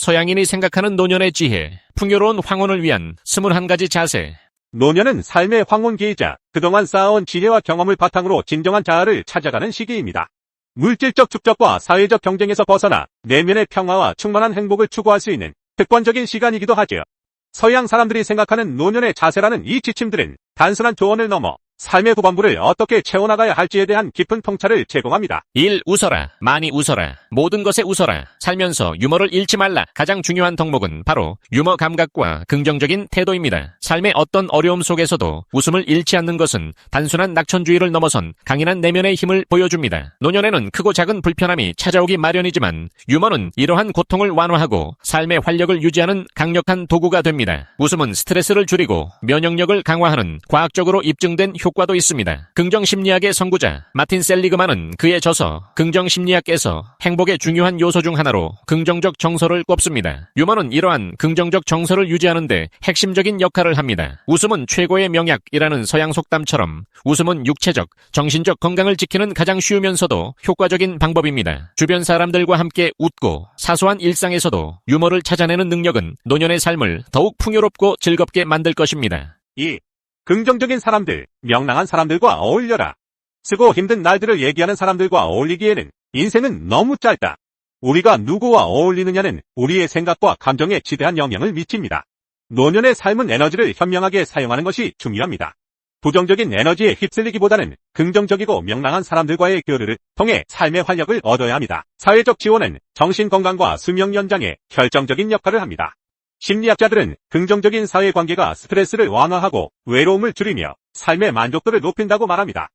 서양인이 생각하는 노년의 지혜, 풍요로운 황혼을 위한 21가지 자세. 노년은 삶의 황혼기이자 그동안 쌓아온 지혜와 경험을 바탕으로 진정한 자아를 찾아가는 시기입니다. 물질적 축적과 사회적 경쟁에서 벗어나 내면의 평화와 충만한 행복을 추구할 수 있는 특권적인 시간이기도 하죠. 서양 사람들이 생각하는 노년의 자세라는 이 지침들은 단순한 조언을 넘어 삶의 후반부를 어떻게 채워나가야 할지에 대한 깊은 통찰을 제공합니다. 1. 웃어라. 많이 웃어라. 모든 것에 웃어라. 살면서 유머를 잃지 말라. 가장 중요한 덕목은 바로 유머 감각과 긍정적인 태도입니다. 삶의 어떤 어려움 속에서도 웃음을 잃지 않는 것은 단순한 낙천주의를 넘어선 강인한 내면의 힘을 보여줍니다. 노년에는 크고 작은 불편함이 찾아오기 마련이지만 유머는 이러한 고통을 완화하고 삶의 활력을 유지하는 강력한 도구가 됩니다. 웃음은 스트레스를 줄이고 면역력을 강화하는 과학적으로 입증된 효과도 있습니다. 긍정심리학의 선구자 마틴 셀리그만은 그의 저서 긍정심리학에서 행복의 중요한 요소 중 하나로 긍정적 정서를 꼽습니다. 유머는 이러한 긍정적 정서를 유지하는 데 핵심적인 역할을 합니다. 웃음은 최고의 명약이라는 서양 속담처럼 웃음은 육체적, 정신적 건강을 지키는 가장 쉬우면서도 효과적인 방법입니다. 주변 사람들과 함께 웃고 사소한 일상에서도 유머를 찾아내는 능력은 노년의 삶을 더욱 풍요롭고 즐겁게 만들 것입니다. 2. 긍정적인 사람들, 명랑한 사람들과 어울려라. 쓰고 힘든 날들을 얘기하는 사람들과 어울리기에는 인생은 너무 짧다. 우리가 누구와 어울리느냐는 우리의 생각과 감정에 지대한 영향을 미칩니다. 노년의 삶은 에너지를 현명하게 사용하는 것이 중요합니다. 부정적인 에너지에 휩쓸리기보다는 긍정적이고 명랑한 사람들과의 교류를 통해 삶의 활력을 얻어야 합니다. 사회적 지원은 정신 건강과 수명 연장에 결정적인 역할을 합니다. 심리학자들은 긍정적인 사회관계가 스트레스를 완화하고 외로움을 줄이며 삶의 만족도를 높인다고 말합니다.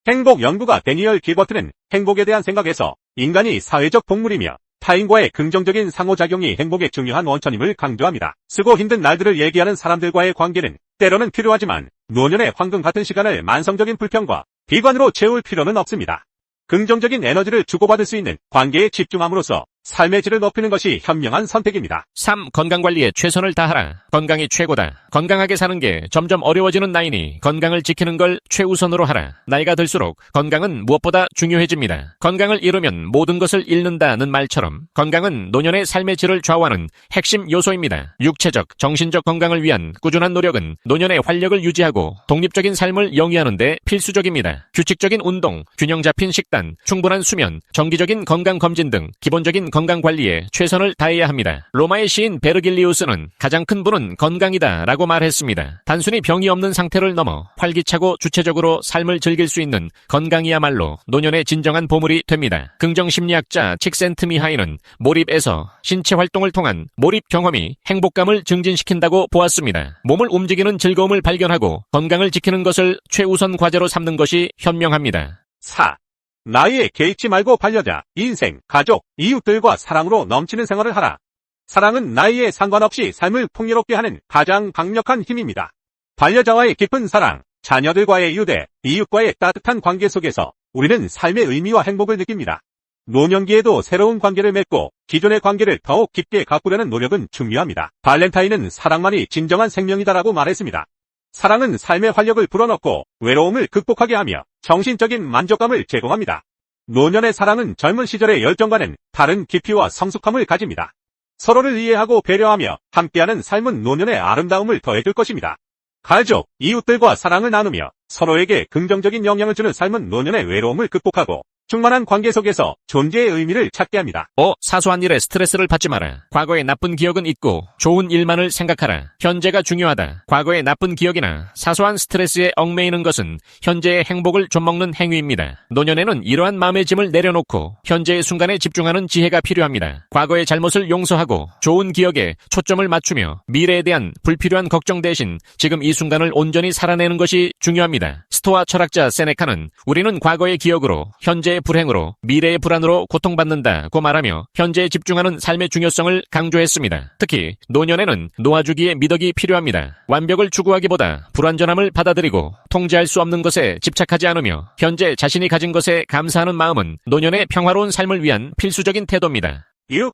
행복 연구가 데니얼 기버트는 행복에 대한 생각에서 인간이 사회적 동물이며 타인과의 긍정적인 상호작용이 행복의 중요한 원천임을 강조합니다. 쓰고 힘든 날들을 얘기하는 사람들과의 관계는 때로는 필요하지만 노년의 황금 같은 시간을 만성적인 불평과 비관으로 채울 필요는 없습니다. 긍정적인 에너지를 주고받을 수 있는 관계에 집중함으로써 삶의 질을 높이는 것이 현명한 선택입니다. 3. 건강관리에 최선을 다하라. 건강이 최고다. 건강하게 사는 게 점점 어려워지는 나이니 건강을 지키는 걸 최우선으로 하라. 나이가 들수록 건강은 무엇보다 중요해집니다. 건강을 잃으면 모든 것을 잃는다는 말처럼 건강은 노년의 삶의 질을 좌우하는 핵심 요소입니다. 육체적, 정신적 건강을 위한 꾸준한 노력은 노년의 활력을 유지하고 독립적인 삶을 영위하는 데 필수적입니다. 규칙적인 운동, 균형 잡힌 식단, 충분한 수면, 정기적인 건강검진 등 기본적인 건강관리에 최선을 다해야 합니다. 로마의 시인 베르길리우스는 가장 큰 부는 건강이다 라고 말했습니다. 단순히 병이 없는 상태를 넘어 활기차고 주체적으로 삶을 즐길 수 있는 건강이야말로 노년의 진정한 보물이 됩니다. 긍정심리학자 칙센트미하이는 몰입에서 신체 활동을 통한 몰입 경험이 행복감을 증진시킨다고 보았습니다. 몸을 움직이는 즐거움을 발견하고 건강을 지키는 것을 최우선 과제로 삼는 것이 현명합니다. 4. 나이에 개의치 말고 반려자, 인생, 가족, 이웃들과 사랑으로 넘치는 생활을 하라. 사랑은 나이에 상관없이 삶을 풍요롭게 하는 가장 강력한 힘입니다. 반려자와의 깊은 사랑, 자녀들과의 유대, 이웃과의 따뜻한 관계 속에서 우리는 삶의 의미와 행복을 느낍니다. 노년기에도 새로운 관계를 맺고 기존의 관계를 더욱 깊게 가꾸려는 노력은 중요합니다. 발렌타인은 사랑만이 진정한 생명이다라고 말했습니다. 사랑은 삶의 활력을 불어넣고 외로움을 극복하게 하며 정신적인 만족감을 제공합니다. 노년의 사랑은 젊은 시절의 열정과는 다른 깊이와 성숙함을 가집니다. 서로를 이해하고 배려하며 함께하는 삶은 노년의 아름다움을 더해줄 것입니다. 가족, 이웃들과 사랑을 나누며 서로에게 긍정적인 영향을 주는 삶은 노년의 외로움을 극복하고 충만한 관계 속에서 존재의 의미를 찾게 합니다. 5. 사소한 일에 스트레스를 받지 마라. 과거의 나쁜 기억은 잊고 좋은 일만을 생각하라. 현재가 중요하다. 과거의 나쁜 기억이나 사소한 스트레스에 얽매이는 것은 현재의 행복을 좀먹는 행위입니다. 노년에는 이러한 마음의 짐을 내려놓고 현재의 순간에 집중하는 지혜가 필요합니다. 과거의 잘못을 용서하고 좋은 기억에 초점을 맞추며 미래에 대한 불필요한 걱정 대신 지금 이 순간을 온전히 살아내는 것이 중요합니다. 스토아 철학자 세네카는 우리는 과거의 기억으로 현재의 불행으로 미래의 불안으로 고통받는다고 말하며 현재에 집중하는 삶의 중요성을 강조했습니다. 특히 노년에는 놓아주기의 미덕이 필요합니다. 완벽을 추구하기보다 불완전함을 받아들이고 통제할 수 없는 것에 집착하지 않으며 현재 자신이 가진 것에 감사하는 마음은 노년의 평화로운 삶을 위한 필수적인 태도입니다. 6.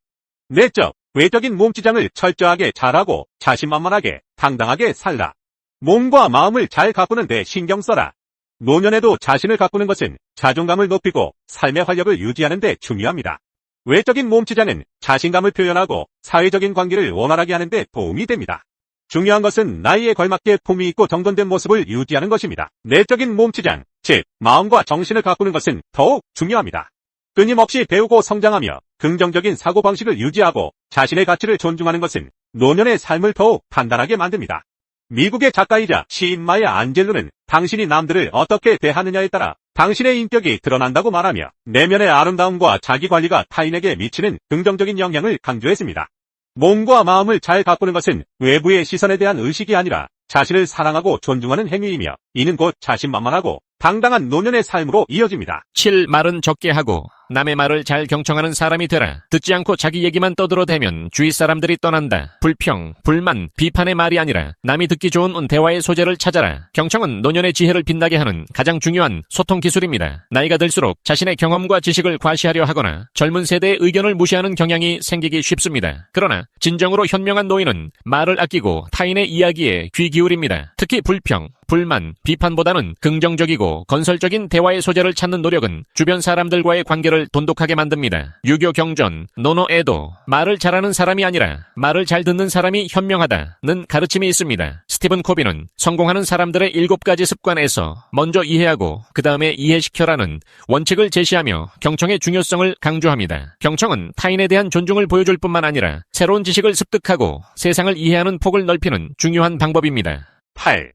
내적, 외적인 몸치장을 철저하게 잘하고 자신만만하게 당당하게 살라. 몸과 마음을 잘 가꾸는 데 신경 써라. 노년에도 자신을 가꾸는 것은 자존감을 높이고 삶의 활력을 유지하는 데 중요합니다. 외적인 몸치장은 자신감을 표현하고 사회적인 관계를 원활하게 하는 데 도움이 됩니다. 중요한 것은 나이에 걸맞게 품위 있고 정돈된 모습을 유지하는 것입니다. 내적인 몸치장, 즉 마음과 정신을 가꾸는 것은 더욱 중요합니다. 끊임없이 배우고 성장하며 긍정적인 사고방식을 유지하고 자신의 가치를 존중하는 것은 노년의 삶을 더욱 단단하게 만듭니다. 미국의 작가이자 시인 마야 안젤루는 당신이 남들을 어떻게 대하느냐에 따라 당신의 인격이 드러난다고 말하며 내면의 아름다움과 자기관리가 타인에게 미치는 긍정적인 영향을 강조했습니다. 몸과 마음을 잘 가꾸는 것은 외부의 시선에 대한 의식이 아니라 자신을 사랑하고 존중하는 행위이며 이는 곧 자신만만하고 당당한 노년의 삶으로 이어집니다. 7. 말은 적게 하고 남의 말을 잘 경청하는 사람이 되라. 듣지 않고 자기 얘기만 떠들어대면 주위 사람들이 떠난다. 불평, 불만, 비판의 말이 아니라 남이 듣기 좋은 대화의 소재를 찾아라. 경청은 노년의 지혜를 빛나게 하는 가장 중요한 소통 기술입니다. 나이가 들수록 자신의 경험과 지식을 과시하려 하거나 젊은 세대의 의견을 무시하는 경향이 생기기 쉽습니다. 그러나 진정으로 현명한 노인은 말을 아끼고 타인의 이야기에 귀 기울입니다. 특히 불평, 불만, 비판보다는 긍정적이고 건설적인 대화의 소재를 찾는 노력은 주변 사람들과의 관계를 돈독하게 만듭니다. 유교 경전, 노노에도 말을 잘하는 사람이 아니라 말을 잘 듣는 사람이 현명하다는 가르침이 있습니다. 스티븐 코비는 성공하는 사람들의 7가지 습관에서 먼저 이해하고 그 다음에 이해시켜라는 원칙을 제시하며 경청의 중요성을 강조합니다. 경청은 타인에 대한 존중을 보여줄 뿐만 아니라 새로운 지식을 습득하고 세상을 이해하는 폭을 넓히는 중요한 방법입니다. 8.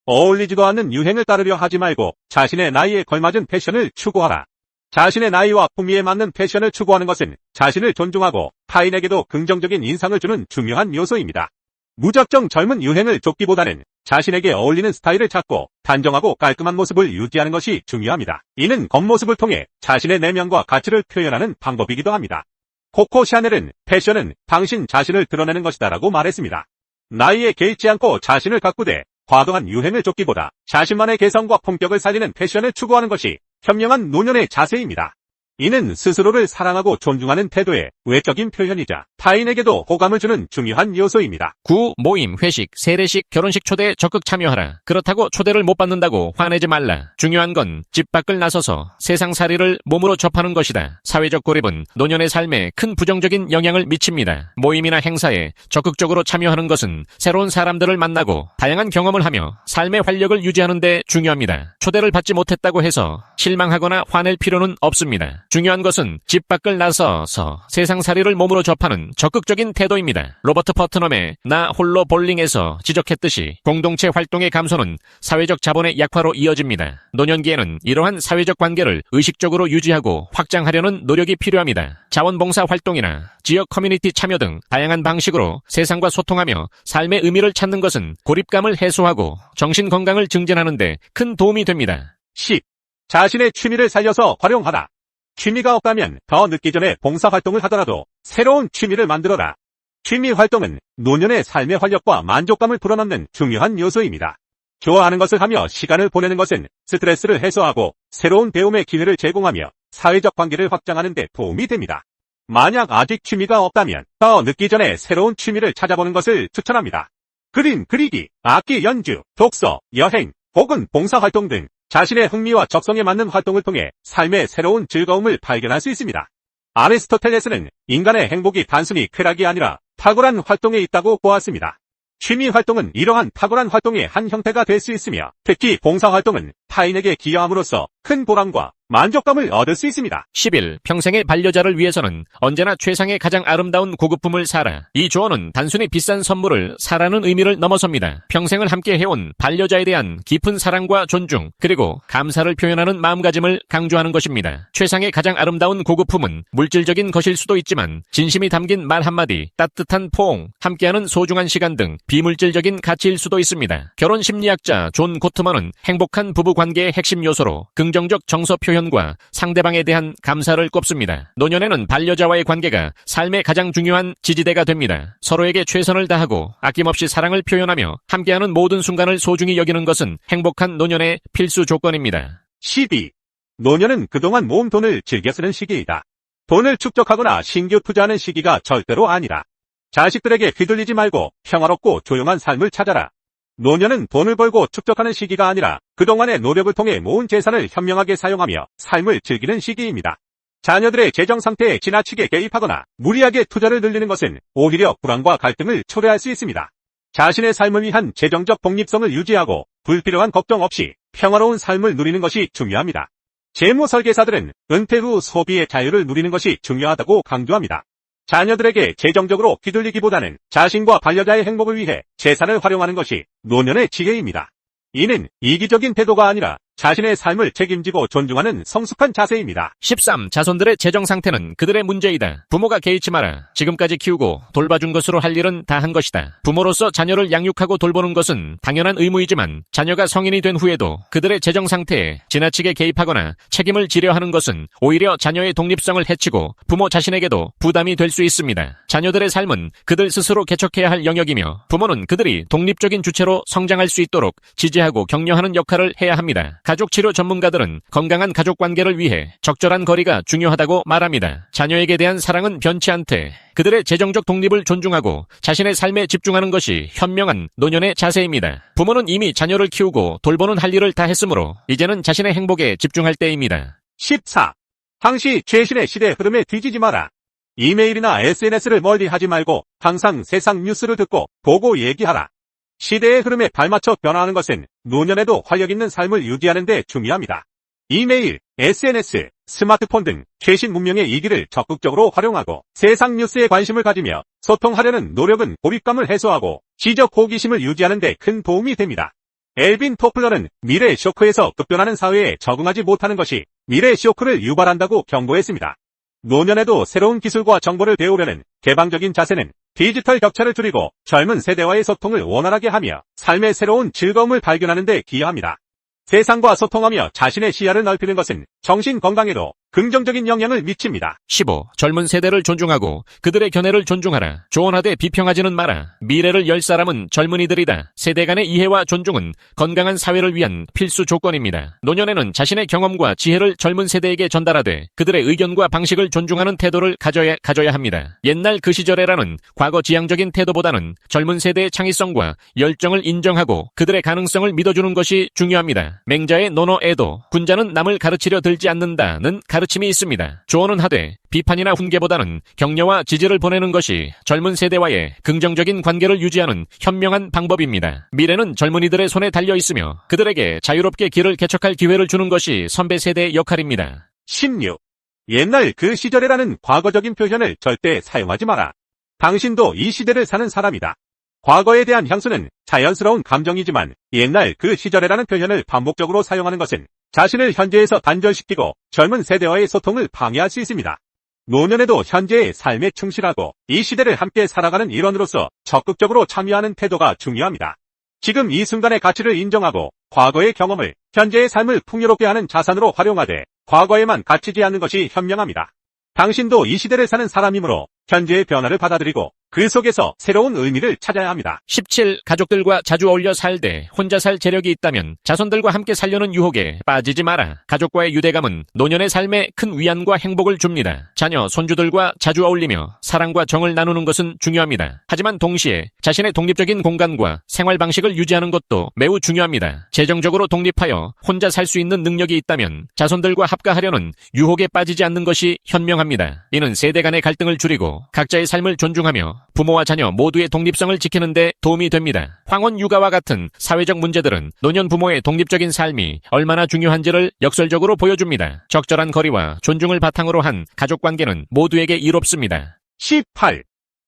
어울리지도 않는 유행을 따르려 하지 말고 자신의 나이에 걸맞은 패션을 추구하라. 자신의 나이와 품위에 맞는 패션을 추구하는 것은 자신을 존중하고 타인에게도 긍정적인 인상을 주는 중요한 요소입니다. 무작정 젊은 유행을 쫓기보다는 자신에게 어울리는 스타일을 찾고 단정하고 깔끔한 모습을 유지하는 것이 중요합니다. 이는 겉모습을 통해 자신의 내면과 가치를 표현하는 방법이기도 합니다. 코코 샤넬은 패션은 당신 자신을 드러내는 것이다라고 말했습니다. 나이에 개의치 않고 자신을 가꾸되 과도한 유행을 쫓기보다 자신만의 개성과 품격을 살리는 패션을 추구하는 것이 현명한 노년의 자세입니다. 이는 스스로를 사랑하고 존중하는 태도의 외적인 표현이자 타인에게도 호감을 주는 중요한 요소입니다. 9. 모임, 회식, 세례식, 결혼식 초대에 적극 참여하라. 그렇다고 초대를 못 받는다고 화내지 말라. 중요한 건 집 밖을 나서서 세상살이를 몸으로 접하는 것이다. 사회적 고립은 노년의 삶에 큰 부정적인 영향을 미칩니다. 모임이나 행사에 적극적으로 참여하는 것은 새로운 사람들을 만나고 다양한 경험을 하며 삶의 활력을 유지하는 데 중요합니다. 초대를 받지 못했다고 해서 실망하거나 화낼 필요는 없습니다. 중요한 것은 집 밖을 나서서 세상살이를 몸으로 접하는 적극적인 태도입니다. 로버트 퍼트넘의 나 홀로 볼링에서 지적했듯이 공동체 활동의 감소는 사회적 자본의 약화로 이어집니다. 노년기에는 이러한 사회적 관계를 의식적으로 유지하고 확장하려는 노력이 필요합니다. 자원봉사 활동이나 지역 커뮤니티 참여 등 다양한 방식으로 세상과 소통하며 삶의 의미를 찾는 것은 고립감을 해소하고 정신 건강을 증진하는 데 큰 도움이 됩니다. 10. 자신의 취미를 살려서 활용하라. 취미가 없다면 더 늦기 전에 봉사활동을 하더라도 새로운 취미를 만들어라. 취미 활동은 노년의 삶의 활력과 만족감을 불어넣는 중요한 요소입니다. 좋아하는 것을 하며 시간을 보내는 것은 스트레스를 해소하고 새로운 배움의 기회를 제공하며 사회적 관계를 확장하는 데 도움이 됩니다. 만약 아직 취미가 없다면 더 늦기 전에 새로운 취미를 찾아보는 것을 추천합니다. 그림 그리기, 악기 연주, 독서, 여행, 혹은 봉사활동 등 자신의 흥미와 적성에 맞는 활동을 통해 삶의 새로운 즐거움을 발견할 수 있습니다. 아리스토텔레스는 인간의 행복이 단순히 쾌락이 아니라 탁월한 활동에 있다고 보았습니다. 취미 활동은 이러한 탁월한 활동의 한 형태가 될 수 있으며 특히 봉사활동은 타인에게 기여함으로써 큰 보람과 만족감을 얻을 수 있습니다. 11. 평생의 반려자를 위해서는 언제나 최상의 가장 아름다운 고급품을 사라. 이 조언은 단순히 비싼 선물을 사라는 의미를 넘어섭니다. 평생을 함께 해온 반려자에 대한 깊은 사랑과 존중, 그리고 감사를 표현하는 마음가짐을 강조하는 것입니다. 최상의 가장 아름다운 고급품은 물질적인 것일 수도 있지만 진심이 담긴 말 한마디, 따뜻한 포옹, 함께하는 소중한 시간 등 비물질적인 가치일 수도 있습니다. 결혼 심리학자 존 고트먼은 행복한 부부 관계의 핵심 요소로 긍정적 정서 표현과 상대방에 대한 감사를 꼽습니다. 노년에는 반려자와의 관계가 삶의 가장 중요한 지지대가 됩니다. 서로에게 최선을 다하고 아낌없이 사랑을 표현하며 함께하는 모든 순간을 소중히 여기는 것은 행복한 노년의 필수 조건입니다. 12. 노년은 그동안 모은 돈을 즐겨 쓰는 시기이다. 돈을 축적하거나 신규 투자하는 시기가 절대로 아니라 자식들에게 휘둘리지 말고 평화롭고 조용한 삶을 찾아라. 노년은 돈을 벌고 축적하는 시기가 아니라 그동안의 노력을 통해 모은 재산을 현명하게 사용하며 삶을 즐기는 시기입니다. 자녀들의 재정 상태에 지나치게 개입하거나 무리하게 투자를 늘리는 것은 오히려 불안과 갈등을 초래할 수 있습니다. 자신의 삶을 위한 재정적 독립성을 유지하고 불필요한 걱정 없이 평화로운 삶을 누리는 것이 중요합니다. 재무 설계사들은 은퇴 후 소비의 자유를 누리는 것이 중요하다고 강조합니다. 자녀들에게 재정적으로 휘둘리기보다는 자신과 반려자의 행복을 위해 재산을 활용하는 것이 노년의 지혜입니다. 이는 이기적인 태도가 아니라 자신의 삶을 책임지고 존중하는 성숙한 자세입니다. 13. 자손들의 재정 상태는 그들의 문제이다. 부모가 개의치 마라. 지금까지 키우고 돌봐준 것으로 할 일은 다 한 것이다. 부모로서 자녀를 양육하고 돌보는 것은 당연한 의무이지만 자녀가 성인이 된 후에도 그들의 재정 상태에 지나치게 개입하거나 책임을 지려 하는 것은 오히려 자녀의 독립성을 해치고 부모 자신에게도 부담이 될 수 있습니다. 자녀들의 삶은 그들 스스로 개척해야 할 영역이며 부모는 그들이 독립적인 주체로 성장할 수 있도록 지지하고 격려하는 역할을 해야 합니다. 가족치료 전문가들은 건강한 가족관계를 위해 적절한 거리가 중요하다고 말합니다. 자녀에게 대한 사랑은 변치 않되 그들의 재정적 독립을 존중하고 자신의 삶에 집중하는 것이 현명한 노년의 자세입니다. 부모는 이미 자녀를 키우고 돌보는 할 일을 다 했으므로 이제는 자신의 행복에 집중할 때입니다. 14. 항시 최신의 시대 흐름에 뒤지지 마라. 이메일이나 SNS를 멀리 하지 말고 항상 세상 뉴스를 듣고 보고 얘기하라. 시대의 흐름에 발맞춰 변화하는 것은 노년에도 활력 있는 삶을 유지하는 데 중요합니다. 이메일, SNS, 스마트폰 등 최신 문명의 이기를 적극적으로 활용하고 세상 뉴스에 관심을 가지며 소통하려는 노력은 고립감을 해소하고 지적 호기심을 유지하는 데 큰 도움이 됩니다. 엘빈 토플러는 미래 쇼크에서 급변하는 사회에 적응하지 못하는 것이 미래 쇼크를 유발한다고 경고했습니다. 노년에도 새로운 기술과 정보를 배우려는 개방적인 자세는 디지털 격차를 줄이고 젊은 세대와의 소통을 원활하게 하며 삶의 새로운 즐거움을 발견하는 데 기여합니다. 세상과 소통하며 자신의 시야를 넓히는 것은 정신 건강에도 긍정적인 영향을 미칩니다. 15. 젊은 세대를 존중하고 그들의 견해를 존중하라. 조언하되 비평하지는 마라. 미래를 열 사람은 젊은이들이다. 세대 간의 이해와 존중은 건강한 사회를 위한 필수 조건입니다. 노년에는 자신의 경험과 지혜를 젊은 세대에게 전달하되 그들의 의견과 방식을 존중하는 태도를 가져야 합니다. 옛날 그 시절에라는 과거 지향적인 태도보다는 젊은 세대의 창의성과 열정을 인정하고 그들의 가능성을 믿어주는 것이 중요합니다. 맹자의 논어에도 군자는 남을 가르치려 들지 않는다는 가르침이 있습니다. 조언은 하되 비판이나 훈계보다는 격려와 지지를 보내는 것이 젊은 세대와의 긍정적인 관계를 유지하는 현명한 방법입니다. 미래는 젊은이들의 손에 달려 있으며 그들에게 자유롭게 길을 개척할 기회를 주는 것이 선배 세대의 역할입니다. 16. 옛날 그 시절에라는 과거적인 표현을 절대 사용하지 마라. 당신도 이 시대를 사는 사람이다. 과거에 대한 향수는 자연스러운 감정이지만 옛날 그 시절에라는 표현을 반복적으로 사용하는 것은 자신을 현재에서 단절시키고 젊은 세대와의 소통을 방해할 수 있습니다. 노년에도 현재의 삶에 충실하고 이 시대를 함께 살아가는 일원으로서 적극적으로 참여하는 태도가 중요합니다. 지금 이 순간의 가치를 인정하고 과거의 경험을 현재의 삶을 풍요롭게 하는 자산으로 활용하되 과거에만 갇히지 않는 것이 현명합니다. 당신도 이 시대를 사는 사람이므로 현재의 변화를 받아들이고 그 속에서 새로운 의미를 찾아야 합니다. 17. 가족들과 자주 어울려 살되 혼자 살 재력이 있다면 자손들과 함께 살려는 유혹에 빠지지 마라. 가족과의 유대감은 노년의 삶에 큰 위안과 행복을 줍니다. 자녀, 손주들과 자주 어울리며 사랑과 정을 나누는 것은 중요합니다. 하지만 동시에 자신의 독립적인 공간과 생활 방식을 유지하는 것도 매우 중요합니다. 재정적으로 독립하여 혼자 살 수 있는 능력이 있다면 자손들과 합가하려는 유혹에 빠지지 않는 것이 현명합니다. 이는 세대 간의 갈등을 줄이고 각자의 삶을 존중하며 부모와 자녀 모두의 독립성을 지키는 데 도움이 됩니다. 황혼 육아와 같은 사회적 문제들은 노년 부모의 독립적인 삶이 얼마나 중요한지를 역설적으로 보여줍니다. 적절한 거리와 존중을 바탕으로 한 가족관계는 모두에게 이롭습니다. 18.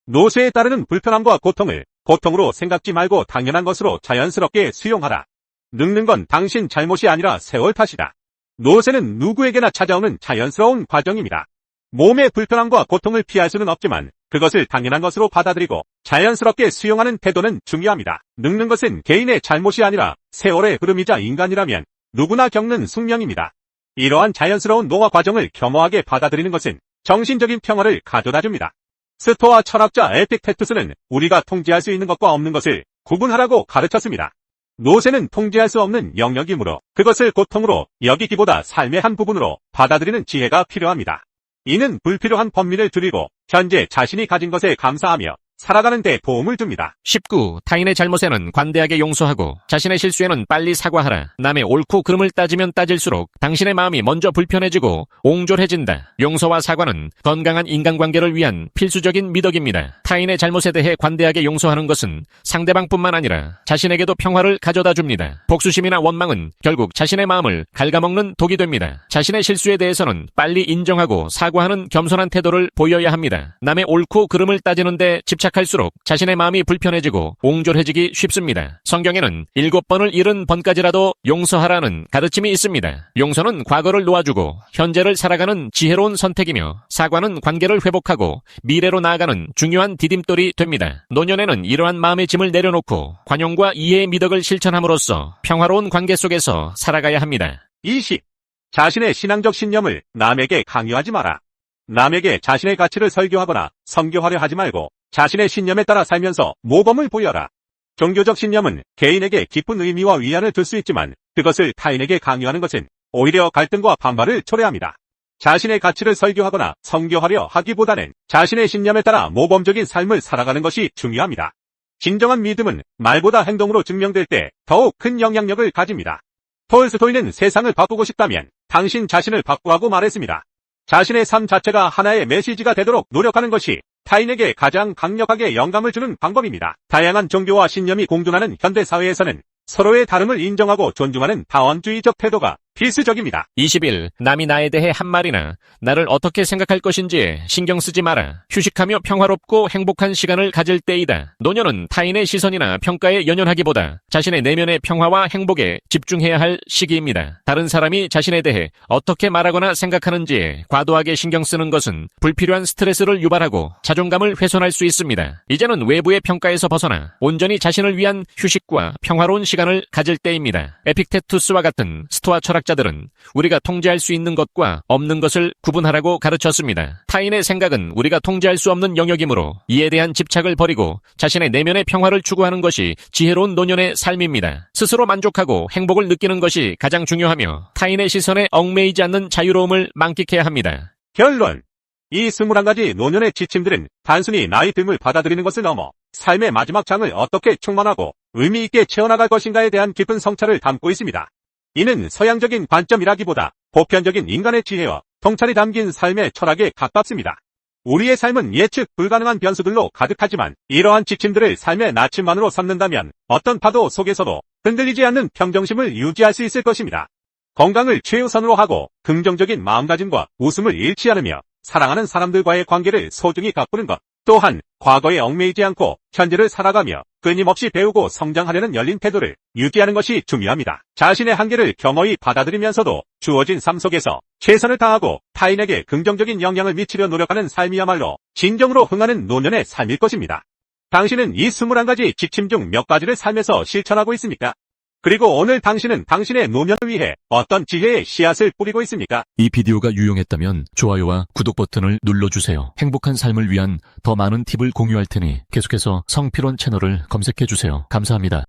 노쇠에 따르는 불편함과 고통을 고통으로 생각지 말고 당연한 것으로 자연스럽게 수용하라. 늙는 건 당신 잘못이 아니라 세월 탓이다. 노쇠는 누구에게나 찾아오는 자연스러운 과정입니다. 몸의 불편함과 고통을 피할 수는 없지만 그것을 당연한 것으로 받아들이고 자연스럽게 수용하는 태도는 중요합니다. 늙는 것은 개인의 잘못이 아니라 세월의 흐름이자 인간이라면 누구나 겪는 숙명입니다. 이러한 자연스러운 노화 과정을 겸허하게 받아들이는 것은 정신적인 평화를 가져다줍니다. 스토아 철학자 에픽테투스는 우리가 통제할 수 있는 것과 없는 것을 구분하라고 가르쳤습니다. 노쇠는 통제할 수 없는 영역이므로 그것을 고통으로 여기기보다 삶의 한 부분으로 받아들이는 지혜가 필요합니다. 이는 불필요한 범민을 줄이고 현재 자신이 가진 것에 감사하며 살아가는 데 도움을 줍니다. 19. 타인의 잘못에는 관대하게 용서하고 자신의 실수에는 빨리 사과하라. 남의 옳고 그름을 따지면 따질수록 당신의 마음이 먼저 불편해지고 옹졸해진다. 용서와 사과는 건강한 인간관계를 위한 필수적인 미덕입니다. 타인의 잘못에 대해 관대하게 용서하는 것은 상대방뿐만 아니라 자신에게도 평화를 가져다 줍니다. 복수심이나 원망은 결국 자신의 마음을 갉아먹는 독이 됩니다. 자신의 실수에 대해서는 빨리 인정하고 사과하는 겸손한 태도를 보여야 합니다. 남의 옳고 그름을 따지는데 집착할수록 자신의 마음이 불편해지고 옹졸해지기 쉽습니다. 성경에는 7번을 잃은 번까지라도 용서하라는 가르침이 있습니다. 용서는 과거를 놓아주고 현재를 살아가는 지혜로운 선택이며 사과는 관계를 회복하고 미래로 나아가는 중요한 디딤돌이 됩니다. 노년에는 이러한 마음의 짐을 내려놓고 관용과 이해의 미덕을 실천함으로써 평화로운 관계 속에서 살아가야 합니다. 20. 자신의 신앙적 신념을 남에게 강요하지 마라. 남에게 자신의 가치를 설교하거나 선교하려 하지 말고 자신의 신념에 따라 살면서 모범을 보여라. 종교적 신념은 개인에게 깊은 의미와 위안을 줄 수 있지만 그것을 타인에게 강요하는 것은 오히려 갈등과 반발을 초래합니다. 자신의 가치를 설교하거나 선교하려 하기보다는 자신의 신념에 따라 모범적인 삶을 살아가는 것이 중요합니다. 진정한 믿음은 말보다 행동으로 증명될 때 더욱 큰 영향력을 가집니다. 톨스토이는 세상을 바꾸고 싶다면 당신 자신을 바꾸라고 말했습니다. 자신의 삶 자체가 하나의 메시지가 되도록 노력하는 것이 타인에게 가장 강력하게 영감을 주는 방법입니다. 다양한 종교와 신념이 공존하는 현대사회에서는 서로의 다름을 인정하고 존중하는 다원주의적 태도가 필수적입니다. 21. 남이 나에 대해 한 말이나 나를 어떻게 생각할 것인지에 신경 쓰지 마라. 휴식하며 평화롭고 행복한 시간을 가질 때이다. 노년은 타인의 시선이나 평가에 연연하기보다 자신의 내면의 평화와 행복에 집중해야 할 시기입니다. 다른 사람이 자신에 대해 어떻게 말하거나 생각하는지에 과도하게 신경 쓰는 것은 불필요한 스트레스를 유발하고 자존감을 훼손할 수 있습니다. 이제는 외부의 평가에서 벗어나 온전히 자신을 위한 휴식과 평화로운 시간을 가질 때입니다. 에픽테투스와 같은 스토아 철학자들은 우리가 통제할 수 있는 것과 없는 것을 구분하라고 가르쳤습니다. 타인의 생각은 우리가 통제할 수 없는 영역이므로 이에 대한 집착을 버리고 자신의 내면의 평화를 추구하는 것이 지혜로운 노년의 삶입니다. 스스로 만족하고 행복을 느끼는 것이 가장 중요하며 타인의 시선에 얽매이지 않는 자유로움을 만끽해야 합니다. 결론. 이 21가지 노년의 지침들은 단순히 나이 듦을 받아들이는 것을 넘어 삶의 마지막 장을 어떻게 충만하고 의미 있게 채워나갈 것인가에 대한 깊은 성찰을 담고 있습니다. 이는 서양적인 관점이라기보다 보편적인 인간의 지혜와 통찰이 담긴 삶의 철학에 가깝습니다. 우리의 삶은 예측 불가능한 변수들로 가득하지만 이러한 지침들을 삶의 나침반으로 삼는다면 어떤 파도 속에서도 흔들리지 않는 평정심을 유지할 수 있을 것입니다. 건강을 최우선으로 하고 긍정적인 마음가짐과 웃음을 잃지 않으며 사랑하는 사람들과의 관계를 소중히 가꾸는 것, 또한 과거에 얽매이지 않고 현재를 살아가며 끊임없이 배우고 성장하려는 열린 태도를 유지하는 것이 중요합니다. 자신의 한계를 겸허히 받아들이면서도 주어진 삶 속에서 최선을 다하고 타인에게 긍정적인 영향을 미치려 노력하는 삶이야말로 진정으로 흥하는 노년의 삶일 것입니다. 당신은 이 21가지 지침 중 몇 가지를 삶에서 실천하고 있습니까? 그리고 오늘 당신은 당신의 노년을 위해 어떤 지혜의 씨앗을 뿌리고 있습니까? 이 비디오가 유용했다면 좋아요와 구독 버튼을 눌러주세요. 행복한 삶을 위한 더 많은 팁을 공유할 테니 계속해서 성필원 채널을 검색해주세요. 감사합니다.